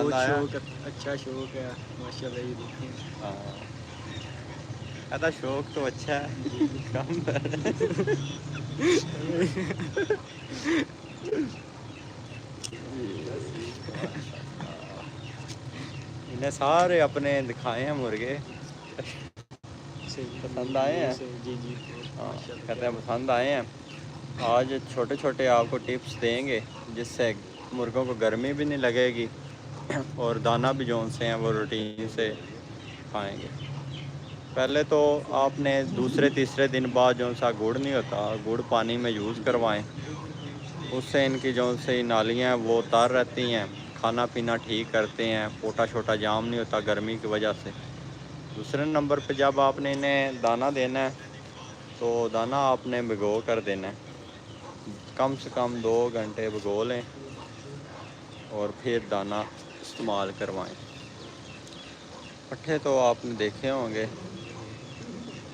पसंद आया? शौक, अच्छा शौक है माशाल्लाह। ये देखें। हाँ, कहता शौक तो अच्छा है। जी जी। कम कर। इन्हें सारे अपने दिखाए हैं मुर्गे, सही पसंद आए हैं। सही। जी जी। हाँ, माशाल्लाह कहते क्या हैं बात पसंद आए हैं। आज छोटे छोटे आपको टिप्स देंगे जिससे मुर्गों को गर्मी भी नहीं लगेगी और दाना भी जो से हैं वो रूटीन से खाएंगे। पहले तो आपने दूसरे तीसरे दिन बाद जो सा गुड़ नहीं होता, गुड़ पानी में यूज़ करवाएं। उससे इनकी जो से नालियाँ हैं वो तर रहती हैं, खाना पीना ठीक करते हैं, पोटा छोटा जाम नहीं होता गर्मी की वजह से। दूसरे नंबर पे जब आपने इन्हें दाना देना है तो दाना आपने भिगो कर देना है, कम से कम 2 घंटे भिगो लें और फिर दाना इस्तेमाल करवाएं। पट्ठे तो आपने देखे होंगे,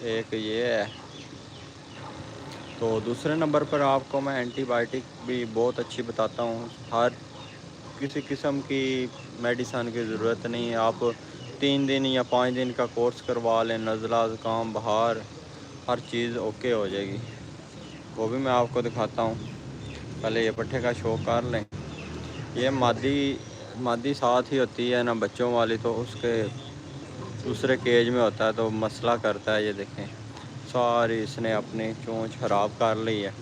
एक ये है। तो दूसरे नंबर पर आपको मैं एंटीबायोटिक भी बहुत अच्छी बताता हूँ। हर किसी किस्म की मेडिसन की ज़रूरत नहीं है, आप 3 दिन या 5 दिन का कोर्स करवा लें, नज़ला ज़ुकाम बुखार हर चीज़ ओके हो जाएगी। वो भी मैं आपको दिखाता हूँ। पहले ये पट्ठे का शौक कर लें। ये मादी मादी साथ ही होती है ना बच्चों वाली, तो उसके दूसरे केज में होता है तो मसला करता है। ये देखें सारी इसने अपनी चोंच खराब कर ली है।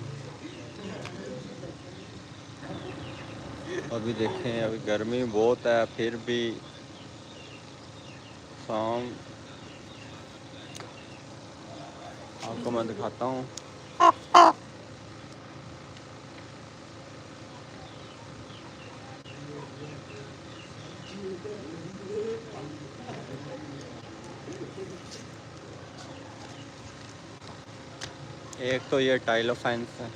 अभी देखें, अभी गर्मी बहुत है फिर भी शाम आपको मैं दिखाता हूँ। एक तो ये टाइलोफेंस है,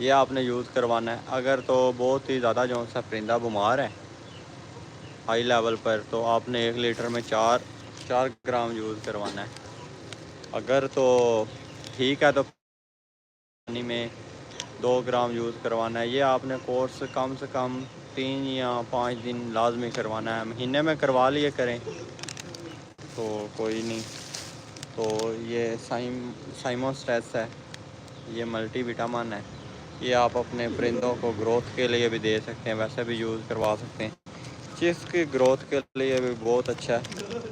ये आपने यूज़ करवाना है। अगर तो बहुत ही ज़्यादा जो सा परिंदा बीमार है हाई लेवल पर, तो आपने 1 लीटर में 4 ग्राम यूज़ करवाना है। अगर तो ठीक है तो पानी में 2 ग्राम यूज़ करवाना है। ये आपने कोर्स कम से कम 3 या 5 दिन लाजमी करवाना है। महीने में करवा लिए करें तो कोई नहीं। तो ये साइमोस्ट्रेस है, ये मल्टी विटामिन है। ये आप अपने परिंदों को ग्रोथ के लिए भी दे सकते हैं, वैसे भी यूज़ करवा सकते हैं। चिक्स की ग्रोथ के लिए भी बहुत अच्छा है।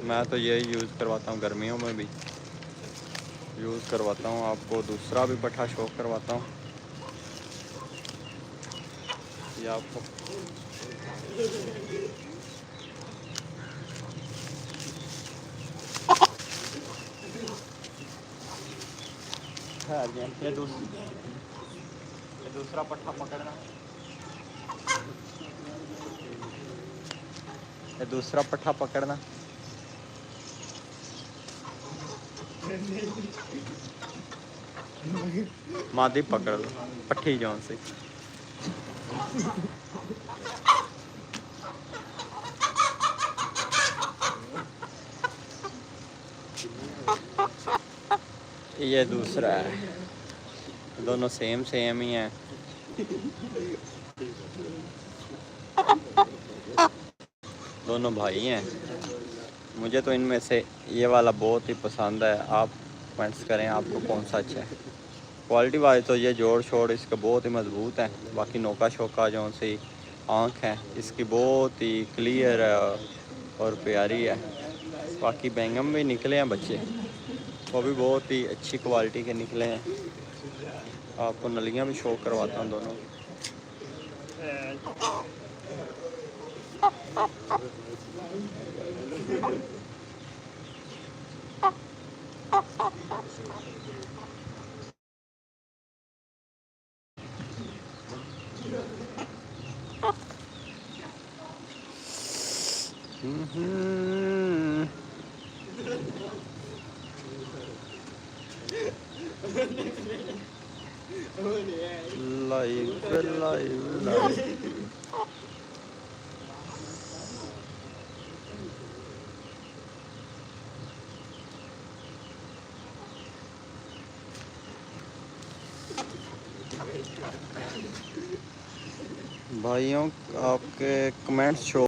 मैं तो यही यूज़ करवाता हूँ, गर्मियों में भी यूज़ करवाता हूँ। आपको दूसरा भी पट्ठा शौक करवाता हूँ। ये आपको ये दूसरा पट्ठा पकड़ना, ये दूसरा पट्ठा पकड़ना। मादी पकड़ लो पट्ठी जौन से। ये दूसरा है, दोनों सेम सेम ही हैं। दोनों भाई हैं। मुझे तो इनमें से ये वाला बहुत ही पसंद है। आप कमेंट्स करें आपको कौन सा अच्छा है। क्वालिटी वाइज तो ये जोड़ शोड़ इसका बहुत ही मज़बूत है। बाकी नोका शोका जो सी आँख है इसकी बहुत ही क्लियर है और प्यारी है। बाकी बैंगम भी निकले हैं बच्चे, वो भी बहुत ही अच्छी क्वालिटी के निकले हैं। आपको नलियाँ भी शो करवाता हूँ दोनों। Live live live. भाइयों आपके कमेंट्स शो